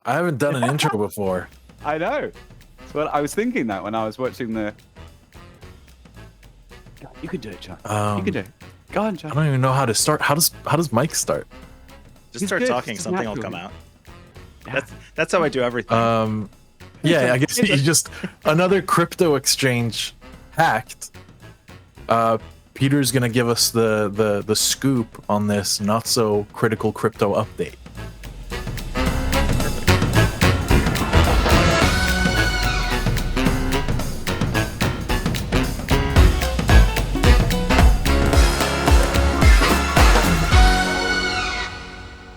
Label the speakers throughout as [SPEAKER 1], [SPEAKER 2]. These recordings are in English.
[SPEAKER 1] I haven't done an intro before.
[SPEAKER 2] I know. Well, I was thinking that when I was watching the. You can do it, John. You can do it. Go on, John.
[SPEAKER 1] I don't even know how to start. How does Mike start?
[SPEAKER 3] Just start talking. Something will come out. That's how I do everything.
[SPEAKER 1] Yeah, I guess you just another crypto exchange hacked. Peter's gonna give us the scoop on this not so critical crypto update.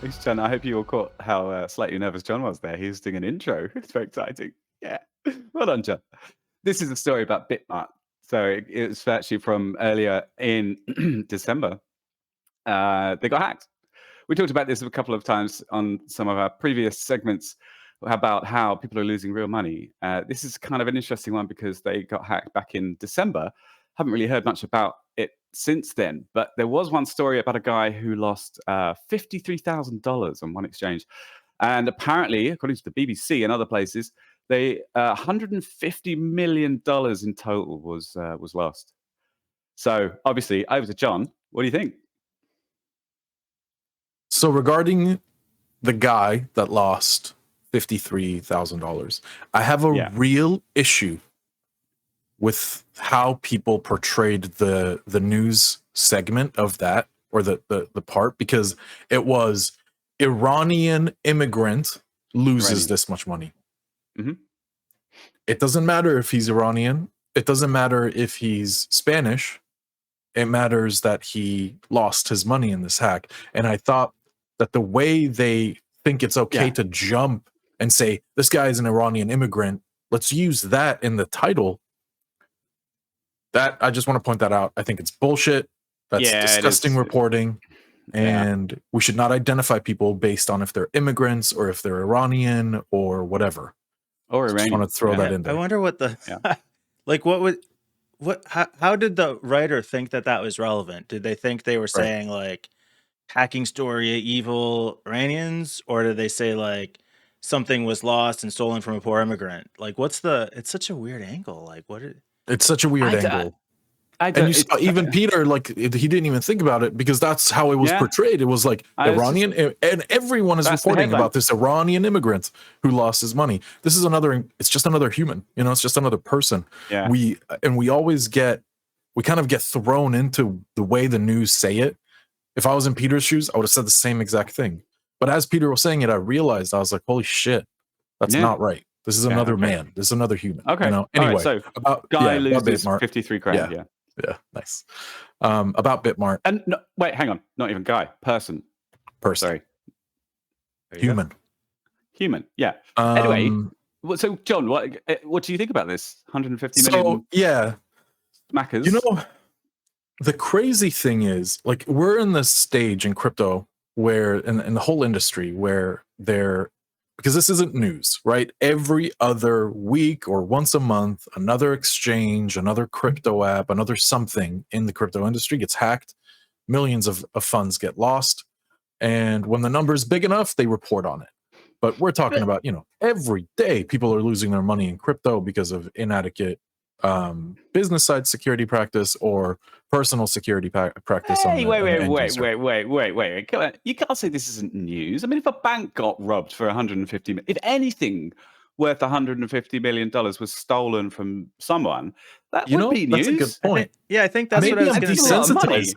[SPEAKER 2] Thanks, John. I hope you all caught how slightly nervous John was there. He was doing an intro. It's very exciting. Yeah. Well done, John. This is a story about BitMart. So it was actually from earlier in December. They got hacked. We talked about this a couple of times on some of our previous segments about how people are losing real money. This is kind of an interesting one because they got hacked back in December. Haven't really heard much about it since then, but there was one story about a guy who lost $53,000 on one exchange. And apparently, according to the BBC and other places, they $150 million in total was lost. So obviously, over to John. What do you think?
[SPEAKER 1] So regarding the guy that lost $53,000, I have a real issue with how people portrayed the news segment of that, or the part, because it was Iranian immigrant loses this much money.
[SPEAKER 2] Mm-hmm.
[SPEAKER 1] It doesn't matter if he's Iranian. It doesn't matter if he's Spanish. It matters that he lost his money in this hack. And I thought that the way they think it's okay to jump and say, this guy is an Iranian immigrant, let's use that in the title. That, I just want to point that out. I think it's bullshit. That's disgusting reporting. And we should not identify people based on if they're immigrants or if they're Iranian or whatever.
[SPEAKER 2] Or Iranian.
[SPEAKER 1] I just want to throw that in there.
[SPEAKER 3] I wonder what the like. How did the writer think that was relevant? Did they think they were saying like hacking story evil Iranians, or did they say like something was lost and stolen from a poor immigrant? Like, it's such a weird angle. Like,
[SPEAKER 1] it's such a weird angle. And you saw even Peter, like, he didn't even think about it because that's how it was portrayed. It was like Iranian, and everyone is reporting about this Iranian immigrant who lost his money. This is it's just another human, it's just another person.
[SPEAKER 2] Yeah.
[SPEAKER 1] We always we kind of get thrown into the way the news say it. If I was in Peter's shoes, I would have said the same exact thing. But as Peter was saying it, I realized, I was like, holy shit, that's not right. This is another man. This is another human.
[SPEAKER 2] Okay.
[SPEAKER 1] Anyway,
[SPEAKER 2] so about guy loses 53 grand.
[SPEAKER 1] Yeah, nice. About BitMart.
[SPEAKER 2] And no, wait, hang on. Not even guy. Person.
[SPEAKER 1] Sorry. Human.
[SPEAKER 2] Human. Yeah. Anyway, so John, what do you think about this? 150 million.
[SPEAKER 1] So yeah,
[SPEAKER 2] smackers.
[SPEAKER 1] The crazy thing is, like, we're in this stage in crypto where, in the whole industry, where because this isn't news, right? Every other week or once a month, another exchange, another crypto app, another something in the crypto industry gets hacked. Millions of funds get lost. And when the number is big enough, they report on it. But we're talking about, every day people are losing their money in crypto because of inadequate business side security practice or personal security practice.
[SPEAKER 2] Hey, wait. Come on. You can't say this isn't news. I mean, if a bank got robbed for 150 million, if anything worth $150 million was stolen from someone, that would be news.
[SPEAKER 1] That's a good point.
[SPEAKER 3] I think that's what I was going to say.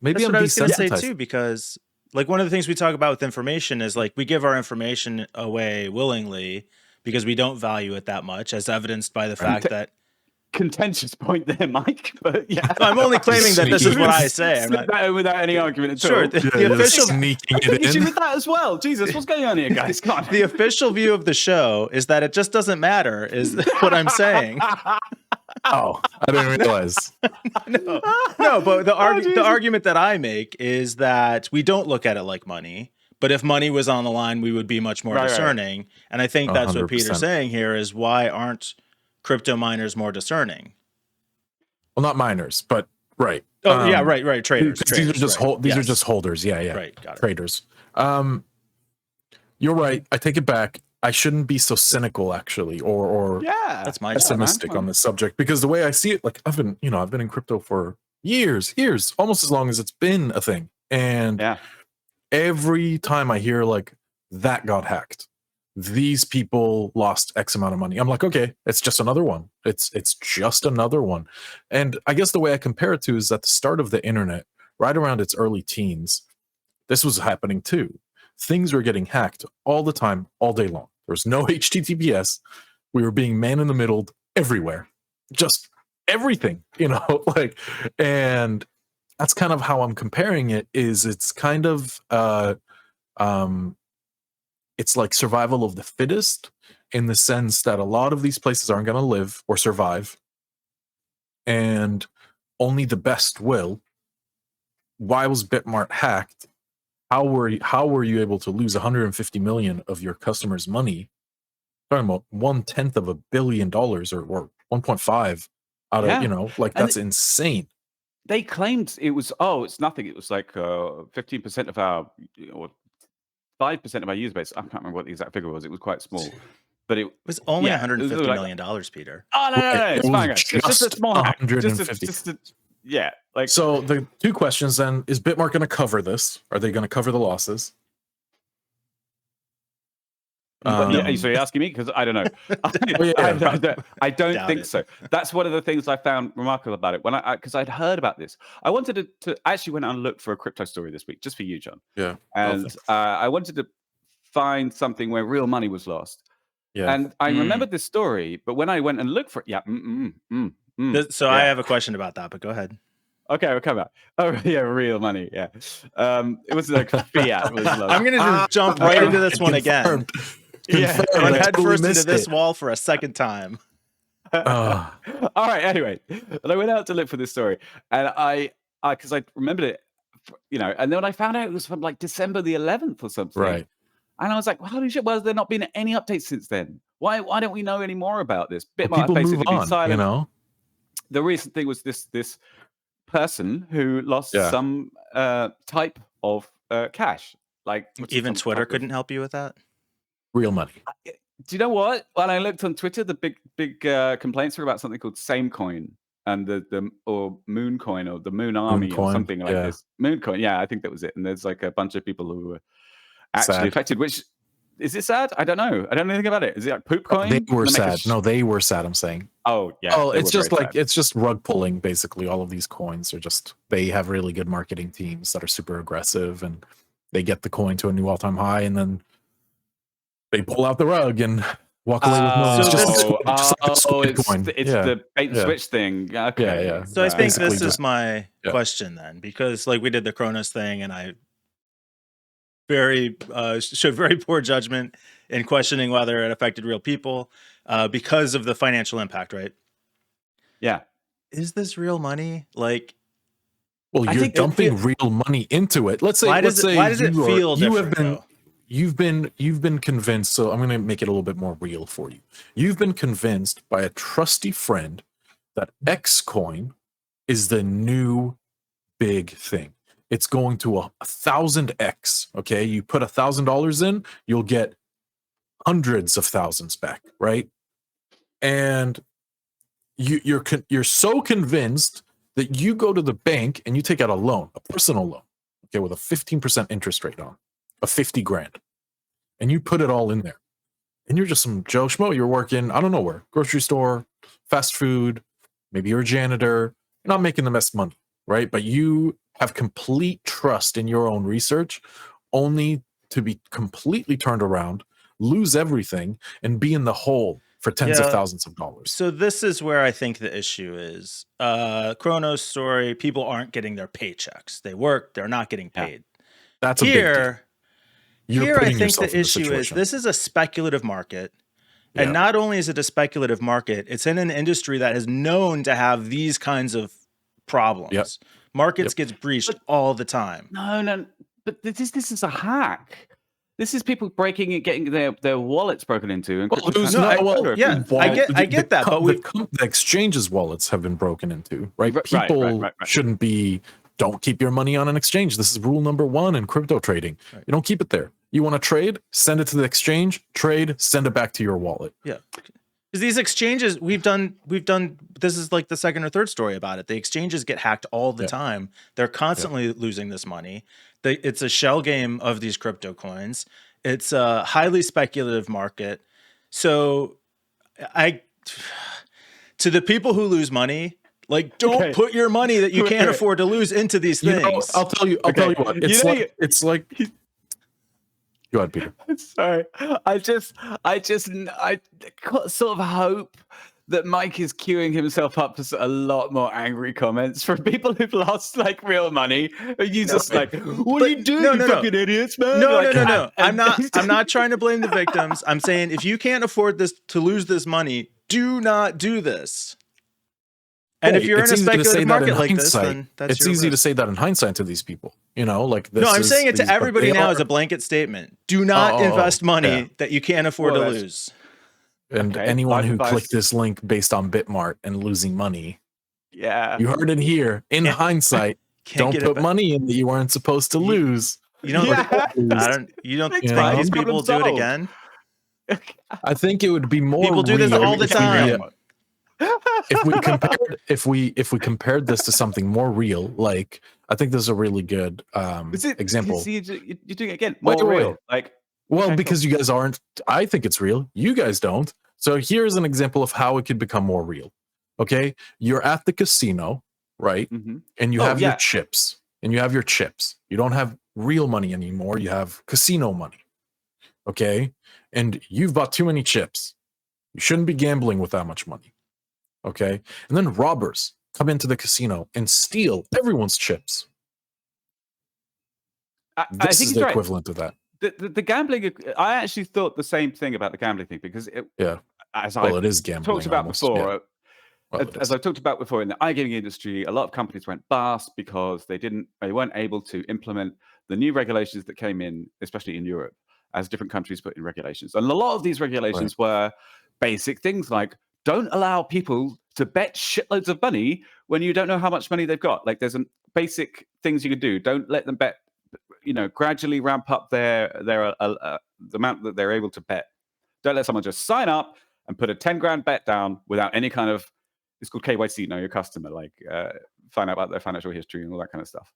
[SPEAKER 1] Maybe I'm desensitized
[SPEAKER 3] too, because like one of the things we talk about with information is like we give our information away willingly because we don't value it that much, as evidenced by the fact that
[SPEAKER 2] contentious point there, Mike. But
[SPEAKER 3] I'm only claiming that this is what I say. I'm
[SPEAKER 2] not without any argument at all.
[SPEAKER 3] Sure, the official
[SPEAKER 1] sneaking it in
[SPEAKER 2] with that as well. Jesus, what's going on here, guys? Come on.
[SPEAKER 3] The official view of the show is that it just doesn't matter. Is what I'm saying.
[SPEAKER 1] Oh, I didn't realize.
[SPEAKER 3] No, but the argument that I make is that we don't look at it like money. But if money was on the line, we would be much more discerning. And I think that's 100%. What Peter's saying here is, why aren't crypto miners more discerning?
[SPEAKER 1] Well, not miners, but right.
[SPEAKER 3] Oh, right. Traders.
[SPEAKER 1] These are just are just holders. Yeah.
[SPEAKER 3] Right. Got it.
[SPEAKER 1] Traders. You're right. I take it back. I shouldn't be so cynical, actually, or
[SPEAKER 2] Yeah,
[SPEAKER 3] That's my
[SPEAKER 1] pessimistic on this subject, because the way I see it, like I've been in crypto for years, almost as long as it's been a thing, and
[SPEAKER 2] yeah.
[SPEAKER 1] every time I hear like that got hacked, these people lost X amount of money, I'm like, okay, it's just another one. It's just another one. And I guess the way I compare it to is at the start of the internet, right around its early teens, this was happening too. Things were getting hacked all the time, all day long. There was no HTTPS. We were being man in the middle everywhere, just everything, like, and that's kind of how I'm comparing it. Is it's kind of it's like survival of the fittest, in the sense that a lot of these places aren't going to live or survive, and only the best will. Why was BitMart hacked? How were you able to lose 150 million of your customers' money? Talking about 1/10 of $1 billion, or 1.5 out of, like,
[SPEAKER 2] And
[SPEAKER 1] that's insane.
[SPEAKER 2] they claimed it was, it's nothing. It was like 15% of our, or 5% of our user base. I can't remember what the exact figure was. It was quite small, but it
[SPEAKER 3] It was only
[SPEAKER 2] yeah, it was
[SPEAKER 3] $150
[SPEAKER 2] like,
[SPEAKER 3] million, Peter.
[SPEAKER 2] oh no,
[SPEAKER 1] Right,
[SPEAKER 2] it's
[SPEAKER 1] it
[SPEAKER 2] fine,
[SPEAKER 1] was
[SPEAKER 2] guys. It's just a
[SPEAKER 1] just
[SPEAKER 2] small hack.
[SPEAKER 1] 150.
[SPEAKER 2] Yeah, like,
[SPEAKER 1] So the two questions then: is BitMart going to cover this? Are they going to cover the losses?
[SPEAKER 2] so you're asking me, because I don't know. I don't
[SPEAKER 3] Doubt
[SPEAKER 2] think
[SPEAKER 3] it.
[SPEAKER 2] so. That's one of the things I found remarkable about it, because I'd heard about this. I wanted to actually went and looked for a crypto story this week, just for you, John.
[SPEAKER 1] Yeah.
[SPEAKER 2] And I wanted to find something where real money was lost.
[SPEAKER 1] Yeah.
[SPEAKER 2] And I remembered this story, but when I went and looked for it,
[SPEAKER 3] So I have a question about that, but go ahead.
[SPEAKER 2] Okay, we'll come back. Oh, yeah, real money. Yeah. It was like fiat was lost.
[SPEAKER 3] I'm going to just jump right into this one again.
[SPEAKER 2] Yeah,
[SPEAKER 3] Run
[SPEAKER 1] I
[SPEAKER 3] head
[SPEAKER 1] totally
[SPEAKER 3] first into
[SPEAKER 1] missed
[SPEAKER 3] this
[SPEAKER 1] it.
[SPEAKER 3] wall for a second time.
[SPEAKER 2] All right. Anyway, and I went out to look for this story, and because I remembered it, and then when I found out it was from like December the 11th or something,
[SPEAKER 1] Right.
[SPEAKER 2] and I was like, well, holy shit! Well, has there not been any updates since then? Why don't we know any more about this?
[SPEAKER 1] Well,
[SPEAKER 2] BitMart has
[SPEAKER 1] people move
[SPEAKER 2] basically been
[SPEAKER 1] on,
[SPEAKER 2] silent. The recent thing was this person who lost some type of cash. Like,
[SPEAKER 3] Even Twitter couldn't help you with that?
[SPEAKER 1] Real money.
[SPEAKER 2] Do you know what? When I looked on Twitter, the big complaints were about something called Samecoin and or Mooncoin, or the Moon Army, or something like this. Mooncoin, yeah, I think that was it. And there's like a bunch of people who were actually affected. Which, is it sad? I don't know. I don't know anything about it. Is it like poop coin?
[SPEAKER 1] They were sad. No, they were sad. I'm saying.
[SPEAKER 2] Oh yeah.
[SPEAKER 1] Oh, it's just like it's just rug pulling. Basically, all of these coins are just, they have really good marketing teams that are super aggressive, and they get the coin to a new all-time high, and then they pull out the rug and walk away with millions.
[SPEAKER 2] It's the bait and switch thing. Okay.
[SPEAKER 1] Yeah.
[SPEAKER 3] So I think this is my question then, because like we did the Kronos thing, and I showed very poor judgment in questioning whether it affected real people because of the financial impact, right?
[SPEAKER 2] Yeah.
[SPEAKER 3] Is this real money? Like,
[SPEAKER 1] well, you're dumping real money into it. Let's say,
[SPEAKER 3] why does it feel different?
[SPEAKER 1] You've been convinced. So I'm going to make it a little bit more real for you. You've been convinced by a trusty friend that X coin is the new big thing. It's going to 1,000x. Okay, you put $1,000 in, you'll get hundreds of thousands back, right? And you're so convinced that you go to the bank and you take out a loan, a personal loan, okay, with a 15% interest rate on, of 50 grand, and you put it all in there. And you're just some Joe Schmo. You're working, I don't know where, grocery store, fast food, maybe you're a janitor. You're not making the best money, right? But you have complete trust in your own research, only to be completely turned around, lose everything, and be in the hole for tens of thousands of dollars.
[SPEAKER 3] So this is where I think the issue is. Kronos story, people aren't getting their paychecks. They work, they're not getting paid.
[SPEAKER 1] That's a big deal.
[SPEAKER 3] Here I think the issue is this is a speculative market. And not only is it a speculative market, it's in an industry that is known to have these kinds of problems. Markets gets breached all the time.
[SPEAKER 2] No, but this is a hack. This is people breaking and getting their wallets broken into. And
[SPEAKER 3] I get that, but
[SPEAKER 1] the exchange's wallets have been broken into, right? People shouldn't be don't keep your money on an exchange. This is rule number 1 in crypto trading.
[SPEAKER 3] Right.
[SPEAKER 1] You don't keep it there. You want to trade, send it to the exchange, trade, send it back to your wallet.
[SPEAKER 3] Yeah. Because these exchanges, we've done, this is like the second or third story about it. The exchanges get hacked all the time. They're constantly losing this money. It's a shell game of these crypto coins. It's a highly speculative market. So to the people who lose money, like, don't put your money that you can't afford to lose into these things.
[SPEAKER 1] You know, I'll tell you what. It's like go ahead, Peter.
[SPEAKER 2] Sorry. I sort of hope that Mike is queuing himself up for a lot more angry comments from people who've lost like real money. You just like, what are you doing, you fucking idiots, man?
[SPEAKER 3] No. I'm not trying to blame the victims. I'm saying if you can't afford to lose this money, do not do this. And if you're in a speculative market like this, then that's
[SPEAKER 1] it's easy to say that in hindsight to these people. You know, like this.
[SPEAKER 3] No, I'm saying it to everybody now as a blanket statement. Do not invest money that you can't afford to lose.
[SPEAKER 1] And anyone who clicked this link based on BitMart and losing money, you heard it here. In hindsight, don't put money in that you weren't supposed to lose.
[SPEAKER 3] You don't think these people do it again?
[SPEAKER 1] I think it would be more.
[SPEAKER 3] People do this all the time.
[SPEAKER 1] If we compared this to something more real, like, I think this is a really good example.
[SPEAKER 2] You're doing it again. More real. Like,
[SPEAKER 1] because you guys aren't. I think it's real. You guys don't. So here's an example of how it could become more real. Okay, you're at the casino, right? And you have your chips. And you have your chips. You don't have real money anymore. You have casino money. Okay, and you've bought too many chips. You shouldn't be gambling with that much money. Okay, and then robbers come into the casino and steal everyone's chips. This is the equivalent of that.
[SPEAKER 2] The gambling, I actually thought the same thing about the gambling thing, because it is gambling. Talked about before. As I talked about before, in the iGaming industry, a lot of companies went bust because they weren't able to implement the new regulations that came in, especially in Europe, as different countries put in regulations. And a lot of these regulations were basic things like, don't allow people to bet shitloads of money when you don't know how much money they've got. Like, there's some basic things you can do. Don't let them bet. You know, gradually ramp up the amount that they're able to bet. Don't let someone just sign up and put a 10 grand bet down without any kind of, it's called KYC, know your customer, like find out about their financial history and all that kind of stuff.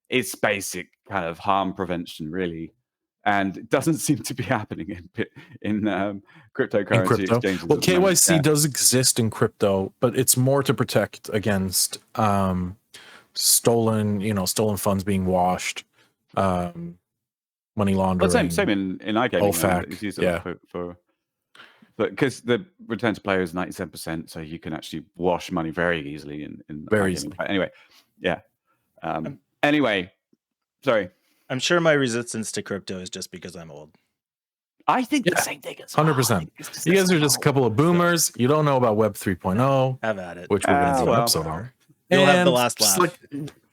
[SPEAKER 2] It's basic kind of harm prevention, really. And it doesn't seem to be happening in cryptocurrency exchanges.
[SPEAKER 1] Well, KYC does exist in crypto, but it's more to protect against stolen funds being washed, money laundering.
[SPEAKER 2] Well, same in iGaming.
[SPEAKER 1] OFAC,
[SPEAKER 2] but because the return to player is 97%, so you can actually wash money very easily in
[SPEAKER 1] very
[SPEAKER 2] iGaming.
[SPEAKER 1] easily.
[SPEAKER 2] Anyway, anyway, sorry.
[SPEAKER 3] I'm sure my resistance to crypto is just because I'm old.
[SPEAKER 2] I think the same thing as well.
[SPEAKER 1] 100%. You guys are just a couple of boomers. You don't know about Web 3.0.
[SPEAKER 3] Have at it.
[SPEAKER 1] Which we're going to do an episode on.
[SPEAKER 3] You'll have the last laugh.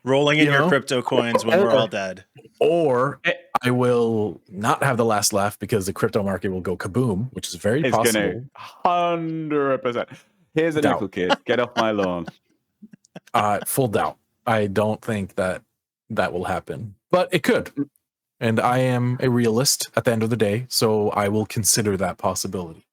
[SPEAKER 3] Rolling in your crypto coins when we're all dead.
[SPEAKER 1] Or I will not have the last laugh because the crypto market will go kaboom, which is very possible.
[SPEAKER 2] 100%. Here's a nickel, kid. Get off my lawn.
[SPEAKER 1] Full doubt. I don't think that will happen, but it could. And I am a realist at the end of the day, so I will consider that possibility.